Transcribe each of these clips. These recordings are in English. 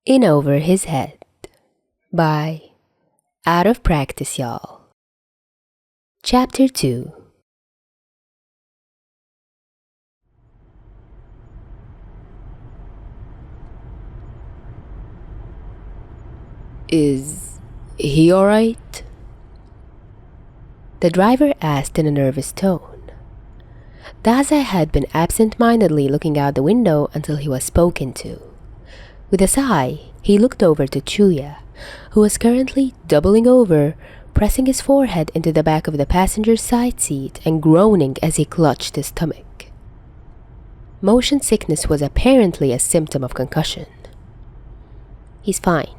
In Over His Head by OutOfPracticeYall. Chapter 2. Is he alright? The driver asked in a nervous tone. Dazai had been absent-mindedly looking out the window until he was spoken to. With a sigh, he looked over to Chuuya, who was currently doubling over, pressing his forehead into the back of the passenger's side seat and groaning as he clutched his stomach. Motion sickness was apparently a symptom of concussion. He's fine.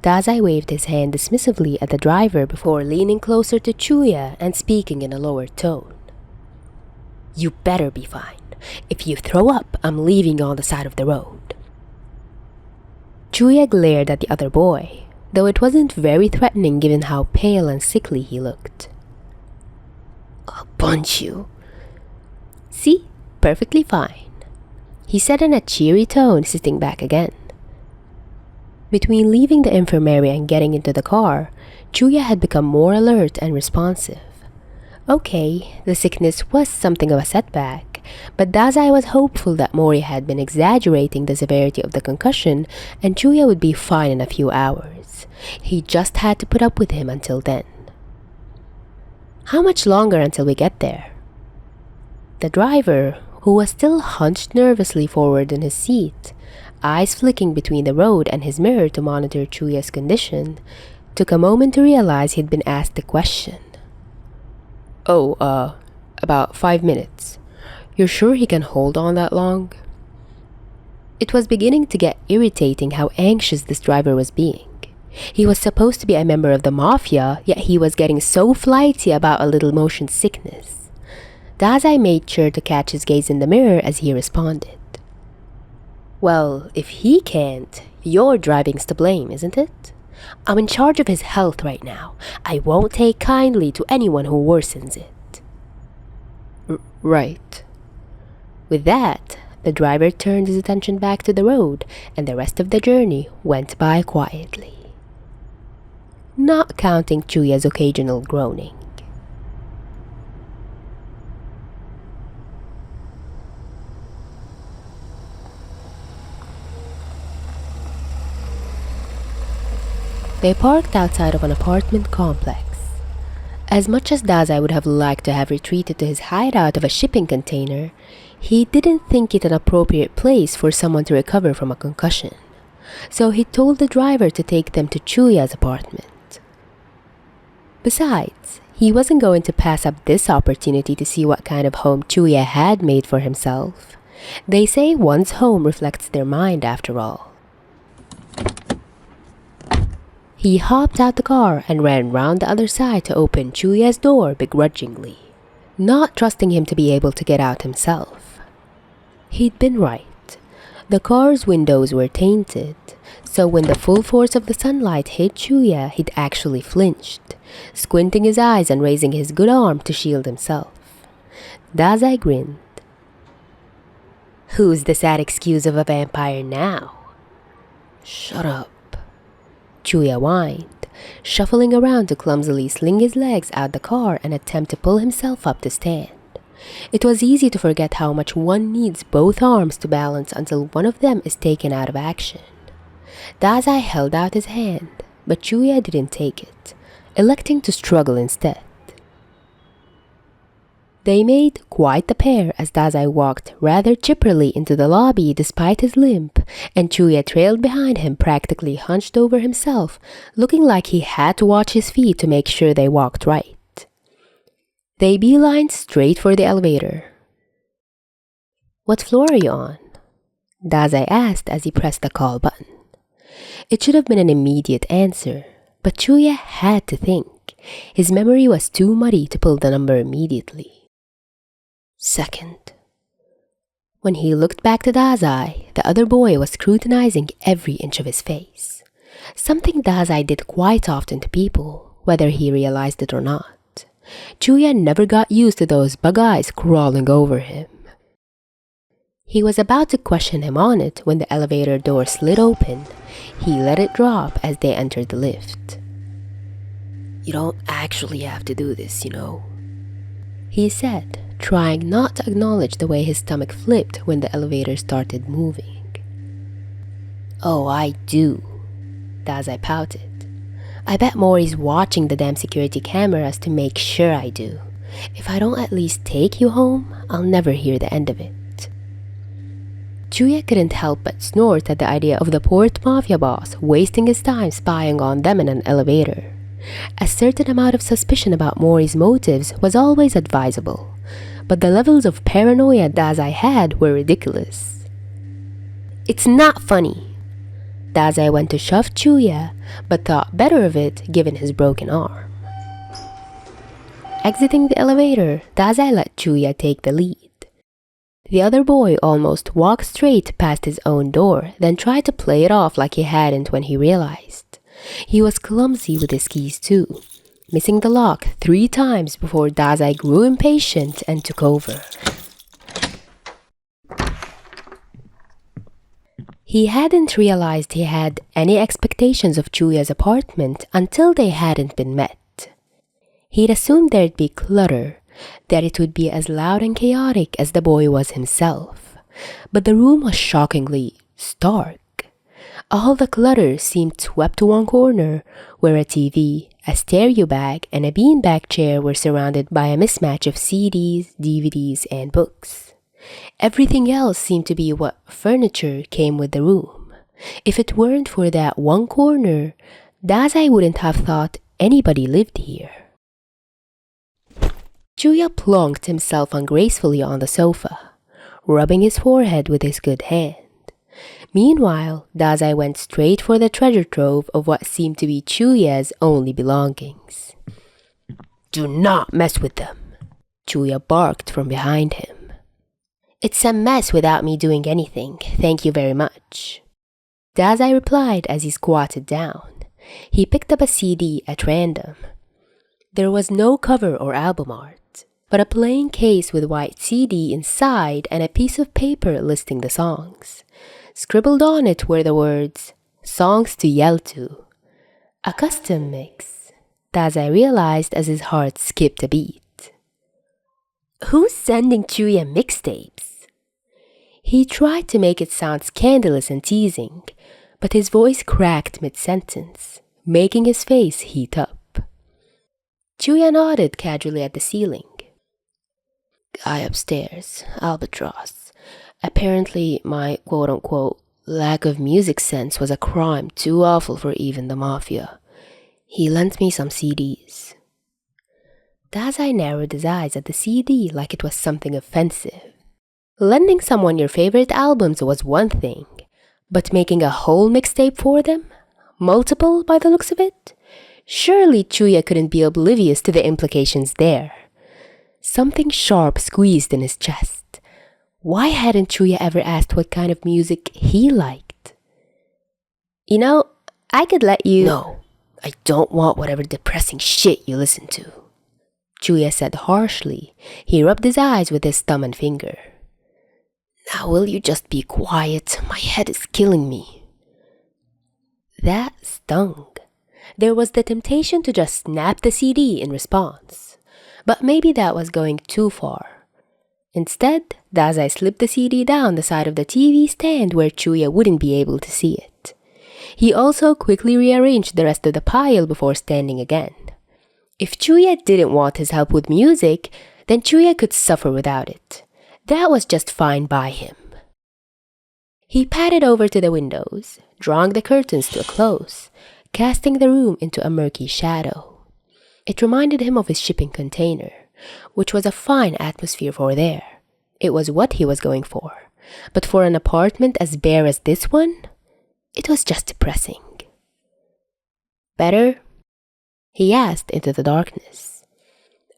Dazai waved his hand dismissively at the driver before leaning closer to Chuuya and speaking in a lower tone. You better be fine. If you throw up, I'm leaving you on the side of the road. Chuuya glared at the other boy, though it wasn't very threatening given how pale and sickly he looked. I'll punch you. See? Perfectly fine, he said in a cheery tone, sitting back again. Between leaving the infirmary and getting into the car, Chuuya had become more alert and responsive. Okay, the sickness was something of a setback, but Dazai was hopeful that Mori had been exaggerating the severity of the concussion and Chuuya would be fine in a few hours. He just had to put up with him until then. How much longer until we get there? The driver, who was still hunched nervously forward in his seat, eyes flicking between the road and his mirror to monitor Chuuya's condition, took a moment to realize he'd been asked the question. About 5 minutes. You're sure he can hold on that long? It was beginning to get irritating how anxious this driver was being. He was supposed to be a member of the mafia, yet he was getting so flighty about a little motion sickness. Dazai made sure to catch his gaze in the mirror as he responded. Well, if he can't, your driving's to blame, isn't it? I'm in charge of his health right now. I won't take kindly to anyone who worsens it. Right. With that, the driver turned his attention back to the road, and the rest of the journey went by quietly. Not counting Chuuya's occasional groaning. They parked outside of an apartment complex. As much as Dazai would have liked to have retreated to his hideout of a shipping container, he didn't think it an appropriate place for someone to recover from a concussion. So he told the driver to take them to Chuuya's apartment. Besides, he wasn't going to pass up this opportunity to see what kind of home Chuuya had made for himself. They say one's home reflects their mind after all. He hopped out the car and ran round the other side to open Chuuya's door begrudgingly, not trusting him to be able to get out himself. He'd been right. The car's windows were tainted, so when the full force of the sunlight hit Chuuya, he'd actually flinched, squinting his eyes and raising his good arm to shield himself. Dazai grinned. Who's the sad excuse of a vampire now? Shut up. Chuuya whined, shuffling around to clumsily sling his legs out the car and attempt to pull himself up to stand. It was easy to forget how much one needs both arms to balance until one of them is taken out of action. Dazai held out his hand, but Chuuya didn't take it, electing to struggle instead. They made quite the pair as Dazai walked rather chipperly into the lobby despite his limp, and Chuuya trailed behind him practically hunched over himself, looking like he had to watch his feet to make sure they walked right. They beelined straight for the elevator. What floor are you on? Dazai asked as he pressed the call button. It should have been an immediate answer, but Chuuya had to think. His memory was too muddy to pull the number immediately. Second. When he looked back to Dazai, the other boy was scrutinizing every inch of his face. Something Dazai did quite often to people, whether he realized it or not. Chuuya never got used to those bug eyes crawling over him. He was about to question him on it when the elevator door slid open. He let it drop as they entered the lift. "You don't actually have to do this, you know," he said, trying not to acknowledge the way his stomach flipped when the elevator started moving. "Oh, I do," Dazai pouted. "I bet Mori's watching the damn security cameras to make sure I do. If I don't at least take you home, I'll never hear the end of it." Chuuya couldn't help but snort at the idea of the port mafia boss wasting his time spying on them in an elevator. A certain amount of suspicion about Mori's motives was always advisable, but the levels of paranoia Dazai had were ridiculous. "It's not funny." Dazai went to shove Chuuya, but thought better of it given his broken arm. Exiting the elevator, Dazai let Chuuya take the lead. The other boy almost walked straight past his own door, then tried to play it off like he hadn't when he realized. He was clumsy with his keys too, missing the lock 3 times before Dazai grew impatient and took over. He hadn't realized he had any expectations of Chuuya's apartment until they hadn't been met. He'd assumed there'd be clutter, that it would be as loud and chaotic as the boy was himself. But the room was shockingly stark. All the clutter seemed swept to one corner, where a TV, a stereo bag, and a beanbag chair were surrounded by a mismatch of CDs, DVDs, and books. Everything else seemed to be what furniture came with the room. If it weren't for that one corner, Dazai wouldn't have thought anybody lived here. Chuuya plonked himself ungracefully on the sofa, rubbing his forehead with his good hand. Meanwhile, Dazai went straight for the treasure trove of what seemed to be Chuuya's only belongings. "Do not mess with them," Chuuya barked from behind him. "It's a mess without me doing anything, thank you very much," Dazai replied as he squatted down. He picked up a CD at random. There was no cover or album art, but a plain case with white CD inside and a piece of paper listing the songs. Scribbled on it were the words, "Songs to Yell to." A custom mix, Dazai realized as his heart skipped a beat. Who's sending Chuuya mixtapes? He tried to make it sound scandalous and teasing, but his voice cracked mid-sentence, making his face heat up. Chuuya nodded casually at the ceiling. "Guy upstairs, Albatross. Apparently my quote-unquote lack of music sense was a crime too awful for even the mafia. He lent me some CDs." Dazai narrowed his eyes at the CD like it was something offensive. Lending someone your favorite albums was one thing, but making a whole mixtape for them? Multiple by the looks of it? Surely Chuuya couldn't be oblivious to the implications there. Something sharp squeezed in his chest. Why hadn't Chuuya ever asked what kind of music he liked? "You know, I could let you..." "No, I don't want whatever depressing shit you listen to," Chuuya said harshly. He rubbed his eyes with his thumb and finger. "Now will you just be quiet? My head is killing me." That stung. There was the temptation to just snap the CD in response, but maybe that was going too far. Instead, Dazai slipped the CD down the side of the TV stand where Chuuya wouldn't be able to see it. He also quickly rearranged the rest of the pile before standing again. If Chuuya didn't want his help with music, then Chuuya could suffer without it. That was just fine by him. He padded over to the windows, drawing the curtains to a close, casting the room into a murky shadow. It reminded him of his shipping container, which was a fine atmosphere for there. It was what he was going for. But for an apartment as bare as this one, it was just depressing. "Better?" he asked into the darkness.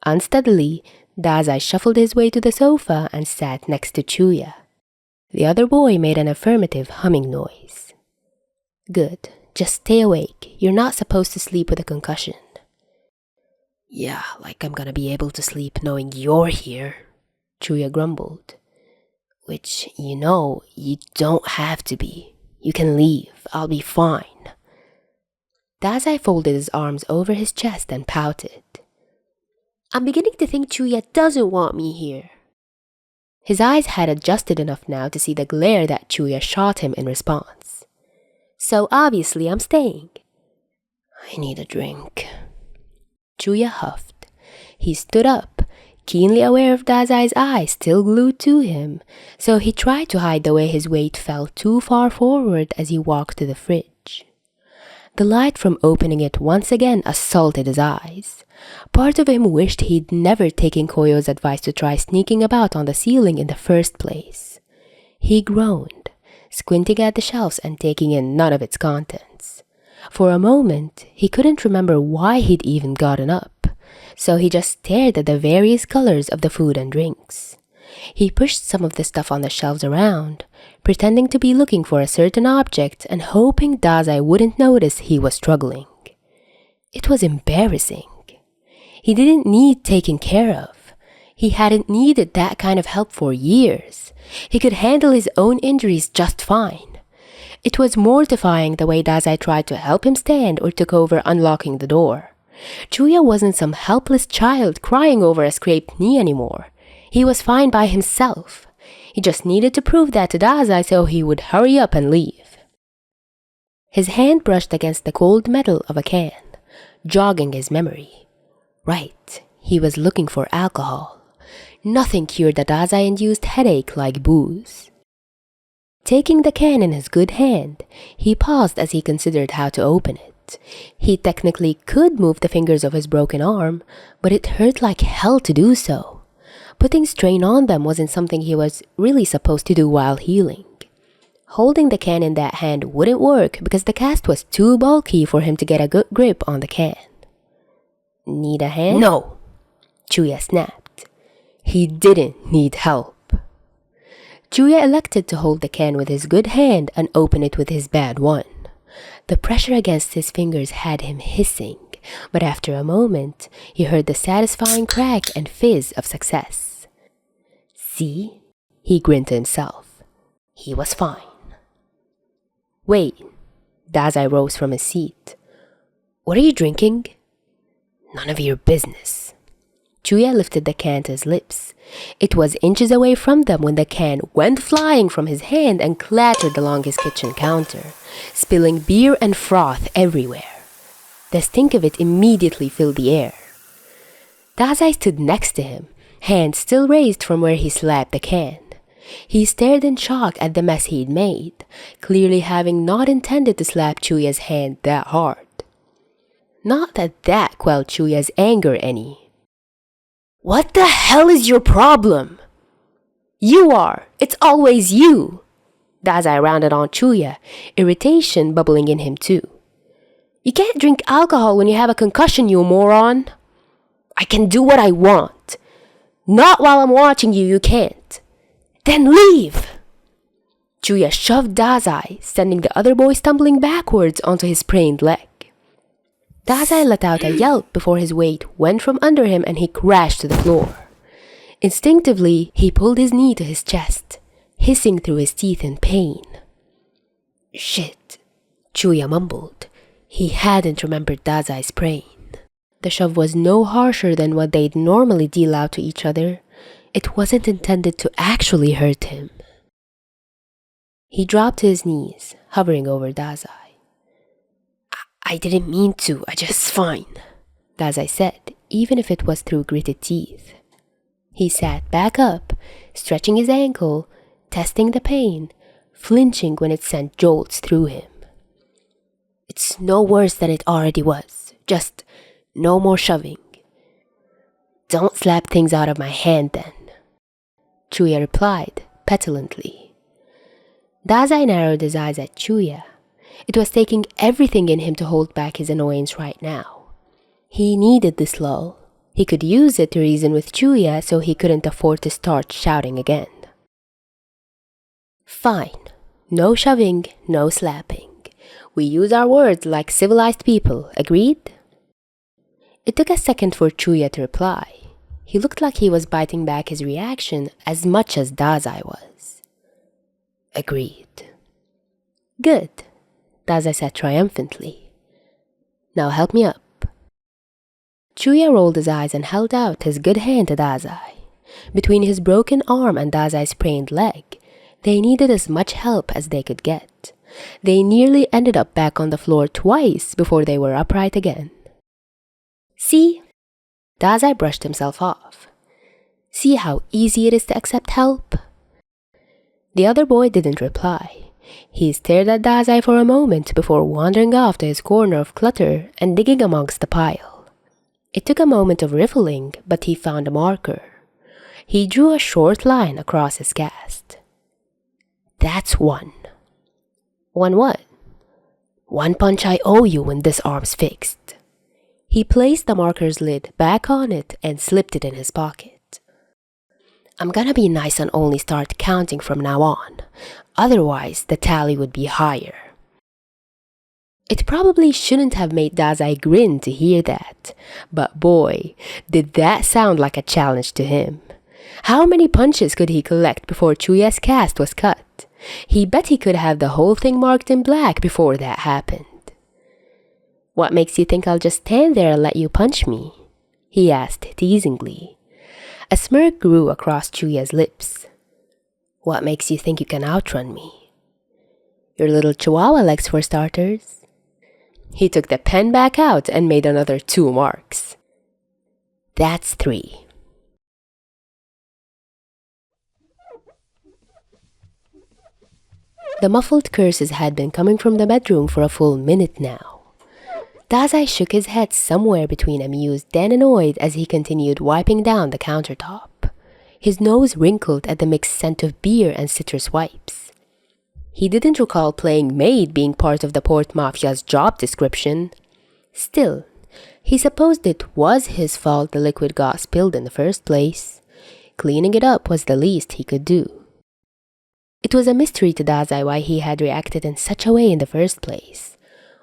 Unsteadily, Dazai shuffled his way to the sofa and sat next to Chuuya. The other boy made an affirmative humming noise. "Good. Just stay awake. You're not supposed to sleep with a concussion." "Yeah, like I'm gonna be able to sleep knowing you're here," Chuuya grumbled. Which, you know, you don't have to be. You can leave. I'll be fine. Dazai folded his arms over his chest and pouted. I'm beginning to think Chuuya doesn't want me here. His eyes had adjusted enough now to see the glare that Chuuya shot him in response. So obviously I'm staying. I need a drink. Chuuya huffed. He stood up, keenly aware of Dazai's eyes still glued to him, so he tried to hide the way his weight fell too far forward as he walked to the fridge. The light from opening it once again assaulted his eyes. Part of him wished he'd never taken Koyo's advice to try sneaking about on the ceiling in the first place. He groaned, squinting at the shelves and taking in none of its contents. For a moment, he couldn't remember why he'd even gotten up, so he just stared at the various colors of the food and drinks. He pushed some of the stuff on the shelves around, pretending to be looking for a certain object and hoping Dazai wouldn't notice he was struggling. It was embarrassing. He didn't need taken care of. He hadn't needed that kind of help for years. He could handle his own injuries just fine. It was mortifying the way Dazai tried to help him stand or took over unlocking the door. Chuuya wasn't some helpless child crying over a scraped knee anymore. He was fine by himself. He just needed to prove that to Dazai so he would hurry up and leave. His hand brushed against the cold metal of a can, jogging his memory. Right, he was looking for alcohol. Nothing cured the Dazai-induced headache like booze. Taking the can in his good hand, he paused as he considered how to open it. He technically could move the fingers of his broken arm, but it hurt like hell to do so. Putting strain on them wasn't something he was really supposed to do while healing. Holding the can in that hand wouldn't work because the cast was too bulky for him to get a good grip on the can. Need a hand? No! Chuuya snapped. He didn't need help. Chuuya elected to hold the can with his good hand and open it with his bad one. The pressure against his fingers had him hissing, but after a moment, he heard the satisfying crack and fizz of success. See? He grinned to himself. He was fine. Wait. Dazai rose from his seat. What are you drinking? None of your business. Chuuya lifted the can to his lips. It was inches away from them when the can went flying from his hand and clattered along his kitchen counter, spilling beer and froth everywhere. The stink of it immediately filled the air. Dazai stood next to him, hand still raised from where he slapped the can. He stared in shock at the mess he'd made, clearly having not intended to slap Chuuya's hand that hard. Not that quelled Chuuya's anger any. What the hell is your problem? You are! It's always you! Dazai rounded on Chuuya, irritation bubbling in him too. You can't drink alcohol when you have a concussion, you moron! I can do what I want. Not while I'm watching you, you can't. Then leave! Chuuya shoved Dazai, sending the other boy stumbling backwards onto his sprained leg. Dazai let out a yelp before his weight went from under him and he crashed to the floor. Instinctively, he pulled his knee to his chest, hissing through his teeth in pain. Shit, Chuuya mumbled. He hadn't remembered Dazai's pain. The shove was no harsher than what they'd normally deal out to each other. It wasn't intended to actually hurt him. He dropped to his knees, hovering over Dazai. I didn't mean to, I just fine, Dazai said, even if it was through gritted teeth. He sat back up, stretching his ankle, testing the pain, flinching when it sent jolts through him. It's no worse than it already was, just no more shoving. Don't slap things out of my hand then, Chuuya replied, petulantly. Dazai narrowed his eyes at Chuuya. It was taking everything in him to hold back his annoyance right now. He needed this lull. He could use it to reason with Chuuya so he couldn't afford to start shouting again. Fine. No shoving, no slapping. We use our words like civilized people, agreed? It took a second for Chuuya to reply. He looked like he was biting back his reaction as much as Dazai was. agreed. Good, Dazai said triumphantly. Now help me up. Chuuya rolled his eyes and held out his good hand to Dazai. Between his broken arm and Dazai's sprained leg, they needed as much help as they could get. They nearly ended up back on the floor twice before they were upright again. See? Dazai brushed himself off. See how easy it is to accept help? The other boy didn't reply. He stared at Dazai for a moment before wandering off to his corner of clutter and digging amongst the pile. It took a moment of riffling, but he found a marker. He drew a short line across his cast. That's one. One what? One punch I owe you when this arm's fixed. He placed the marker's lid back on it and slipped it in his pocket. I'm gonna be nice and only start counting from now on. Otherwise, the tally would be higher. It probably shouldn't have made Dazai grin to hear that, but boy, did that sound like a challenge to him. How many punches could he collect before Chuuya's cast was cut? He bet he could have the whole thing marked in black before that happened. What makes you think I'll just stand there and let you punch me? He asked teasingly. A smirk grew across Chuuya's lips. What makes you think you can outrun me? Your little chihuahua legs for starters. He took the pen back out and made another 2 marks. That's 3. The muffled curses had been coming from the bedroom for a full minute now. Dazai shook his head somewhere between amused and annoyed as he continued wiping down the countertop. His nose wrinkled at the mixed scent of beer and citrus wipes. He didn't recall playing maid being part of the Port Mafia's job description. Still, he supposed it was his fault the liquid got spilled in the first place. Cleaning it up was the least he could do. It was a mystery to Dazai why he had reacted in such a way in the first place.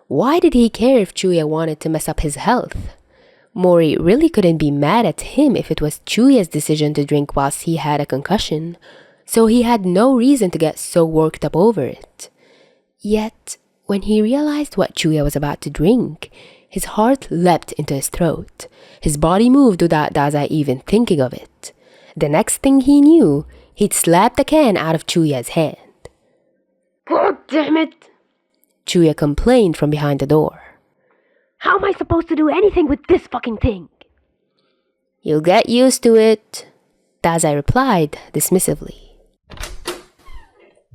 Why did he care if Chuuya wanted to mess up his health? Mori really couldn't be mad at him if it was Chuuya's decision to drink whilst he had a concussion, so he had no reason to get so worked up over it. Yet, when he realized what Chuuya was about to drink, his heart leapt into his throat. His body moved without Dazai even thinking of it. The next thing he knew, he'd slapped the can out of Chuuya's hand. God damn it! Chuuya complained from behind the door. How am I supposed to do anything with this fucking thing? You'll get used to it, Dazai replied dismissively.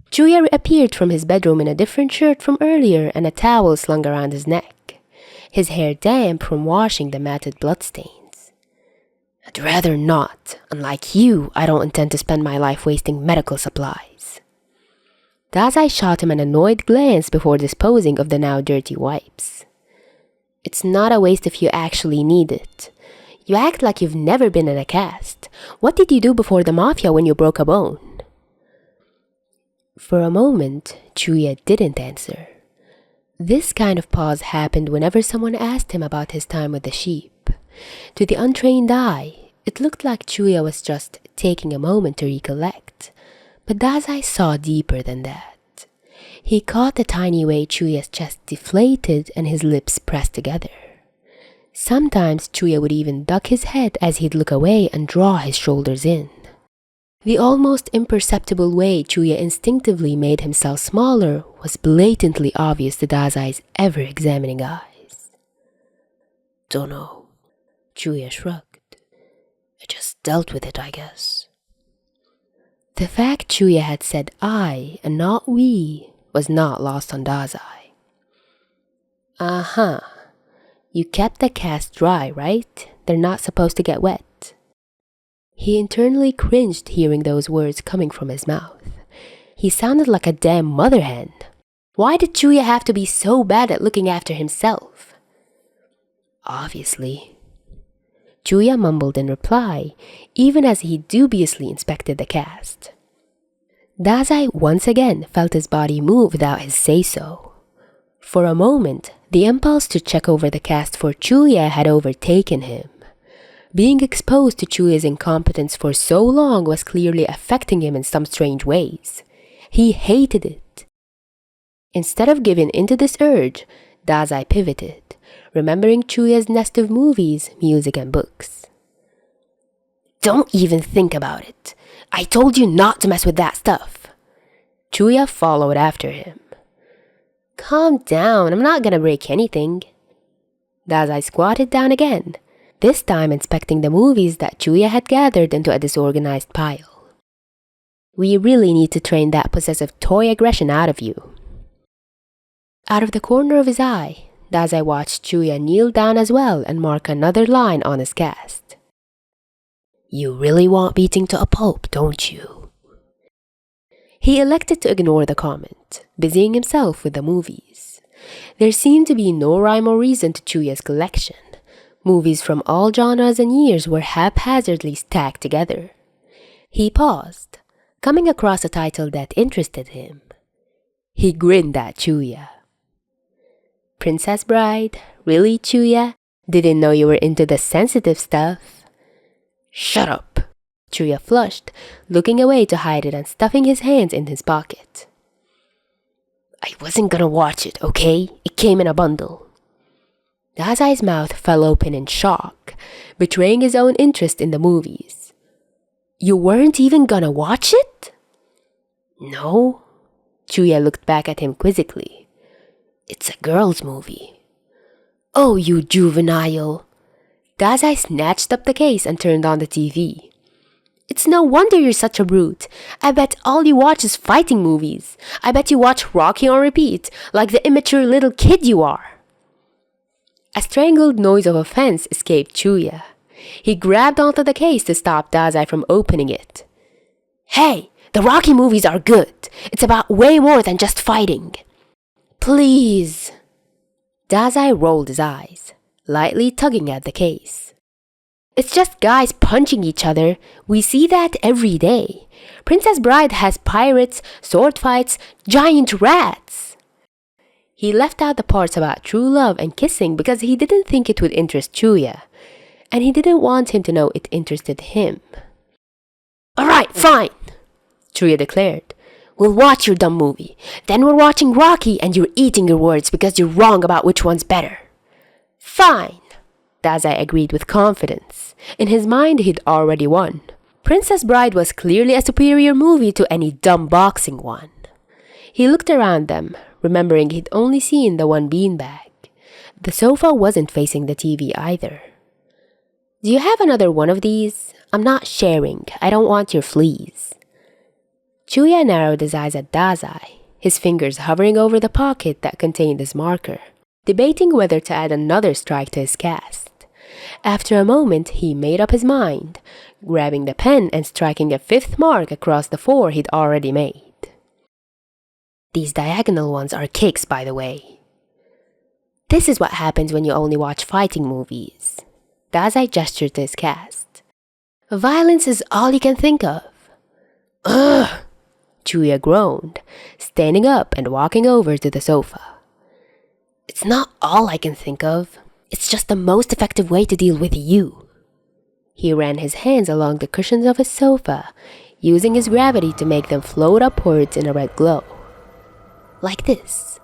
Chuuya reappeared from his bedroom in a different shirt from earlier and a towel slung around his neck, his hair damp from washing the matted bloodstains. I'd rather not. Unlike you, I don't intend to spend my life wasting medical supplies. Dazai shot him an annoyed glance before disposing of the now dirty wipes. It's not a waste if you actually need it. You act like you've never been in a cast. What did you do before the Mafia when you broke a bone? For a moment, Chuuya didn't answer. This kind of pause happened whenever someone asked him about his time with the sheep. To the untrained eye, it looked like Chuuya was just taking a moment to recollect. But Dazai saw deeper than that. He caught the tiny way Chuuya's chest deflated and his lips pressed together. Sometimes Chuuya would even duck his head as he'd look away and draw his shoulders in. The almost imperceptible way Chuuya instinctively made himself smaller was blatantly obvious to Dazai's ever-examining eyes. Dunno, Chuuya shrugged. I just dealt with it, I guess. The fact Chuuya had said I and not we was not lost on Dazai. Uh-huh. You kept the cast dry, right? They're not supposed to get wet. He internally cringed hearing those words coming from his mouth. He sounded like a damn mother hen. Why did Chuuya have to be so bad at looking after himself? Obviously. Chuuya mumbled in reply, even as he dubiously inspected the cast. Dazai once again felt his body move without his say-so. For a moment, the impulse to check over the cast for Chuuya had overtaken him. Being exposed to Chuuya's incompetence for so long was clearly affecting him in some strange ways. He hated it. Instead of giving into this urge, Dazai pivoted, remembering Chuuya's nest of movies, music, and books. Don't even think about it. I told you not to mess with that stuff. Chuuya followed after him. Calm down, I'm not gonna break anything. Dazai squatted down again, this time inspecting the movies that Chuuya had gathered into a disorganized pile. We really need to train that possessive toy aggression out of you. Out of the corner of his eye, Dazai watched Chuuya kneel down as well and mark another line on his cast. You really want beating to a pulp, don't you? He elected to ignore the comment, busying himself with the movies. There seemed to be no rhyme or reason to Chuuya's collection. Movies from all genres and years were haphazardly stacked together. He paused, coming across a title that interested him. He grinned at Chuuya. Princess Bride? Really, Chuuya? Didn't know you were into the sensitive stuff. Shut up! Chuuya flushed, looking away to hide it and stuffing his hands in his pocket. I wasn't gonna watch it, okay? It came in a bundle. Dazai's mouth fell open in shock, betraying his own interest in the movies. You weren't even gonna watch it? No. Chuuya looked back at him quizzically. It's a girl's movie. Oh, you juvenile. Dazai snatched up the case and turned on the TV. It's no wonder you're such a brute. I bet all you watch is fighting movies. I bet you watch Rocky on repeat, like the immature little kid you are. A strangled noise of offense escaped Chuuya. He grabbed onto the case to stop Dazai from opening it. Hey, the Rocky movies are good. It's about way more than just fighting. Please. Dazai rolled his eyes, lightly tugging at the case. It's just guys punching each other. We see that every day. Princess Bride has pirates, sword fights, giant rats. He left out the parts about true love and kissing because he didn't think it would interest Chuuya, and he didn't want him to know it interested him. Alright, fine, Chuuya declared. We'll watch your dumb movie. Then we're watching Rocky and you're eating your words because you're wrong about which one's better. Fine. Dazai agreed with confidence. In his mind, he'd already won. Princess Bride was clearly a superior movie to any dumb boxing one. He looked around them, remembering he'd only seen the one beanbag. The sofa wasn't facing the TV either. Do you have another one of these? I'm not sharing. I don't want your fleas. Chuuya narrowed his eyes at Dazai, his fingers hovering over the pocket that contained his marker, debating whether to add another strike to his cast. After a moment, he made up his mind, grabbing the pen and striking a fifth mark across the 4 he'd already made. These diagonal ones are kicks, by the way. This is what happens when you only watch fighting movies. Dazai gestured to his cast. Violence is all you can think of. Ugh! Chuuya groaned, standing up and walking over to the sofa. It's not all I can think of. It's just the most effective way to deal with you. He ran his hands along the cushions of his sofa, using his gravity to make them float upwards in a red glow. Like this.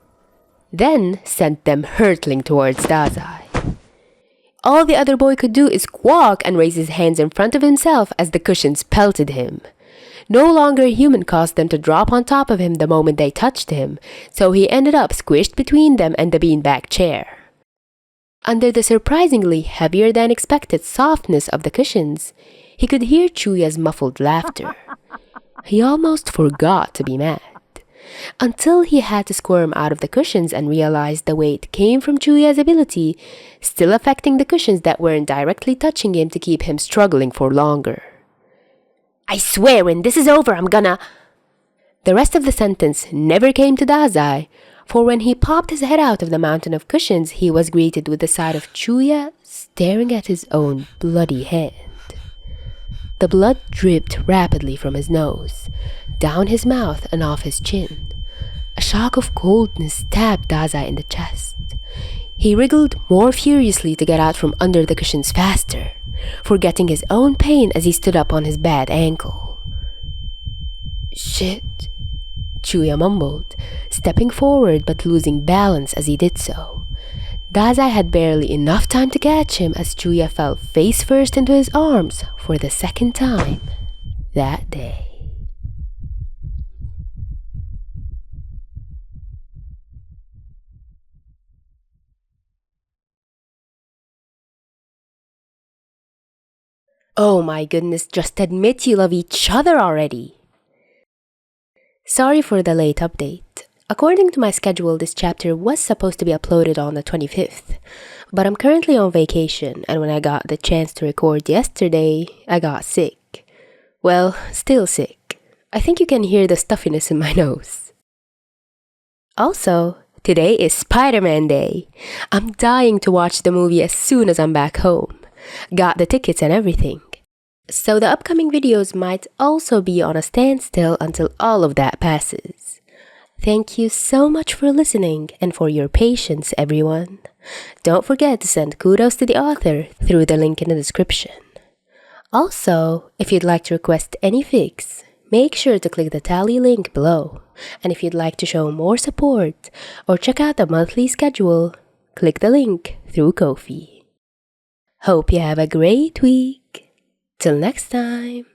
Then sent them hurtling towards Dazai. All the other boy could do is squawk and raise his hands in front of himself as the cushions pelted him. No longer a human caused them to drop on top of him the moment they touched him, so he ended up squished between them and the beanbag chair. Under the surprisingly heavier than expected softness of the cushions, he could hear Chuuya's muffled laughter. He almost forgot to be mad, until he had to squirm out of the cushions and realized the weight came from Chuuya's ability, still affecting the cushions that weren't directly touching him to keep him struggling for longer. I swear when this is over, I'm gonna... The rest of the sentence never came to Dazai, for when he popped his head out of the mountain of cushions, he was greeted with the sight of Chuuya staring at his own bloody hand. The blood dripped rapidly from his nose, down his mouth and off his chin. A shock of coldness stabbed Dazai in the chest. He wriggled more furiously to get out from under the cushions faster, forgetting his own pain as he stood up on his bad ankle. Shit. Chuuya mumbled, stepping forward but losing balance as he did so. Dazai had barely enough time to catch him as Chuuya fell face first into his arms for the second time that day. Oh my goodness, just admit you love each other already! Sorry for the late update. According to my schedule, this chapter was supposed to be uploaded on the 25th, but I'm currently on vacation, and when I got the chance to record yesterday, I got sick. Well, still sick. I think you can hear the stuffiness in my nose. Also, today is Spider-Man Day. I'm dying to watch the movie as soon as I'm back home. Got the tickets and everything. So the upcoming videos might also be on a standstill until all of that passes. Thank you so much for listening and for your patience, everyone. Don't forget to send kudos to the author through the link in the description. Also, if you'd like to request any fics, make sure to click the tally link below. And if you'd like to show more support or check out the monthly schedule, click the link through Ko-fi. Hope you have a great week. Till next time.